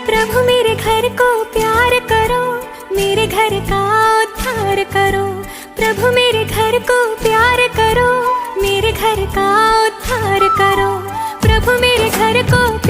प्रभु मेरे घर को प्यार करो, मेरे घर का उद्धार करो। प्रभु मेरे घर को प्यार करो, मेरे घर का उद्धार करो। प्रभु मेरे घर को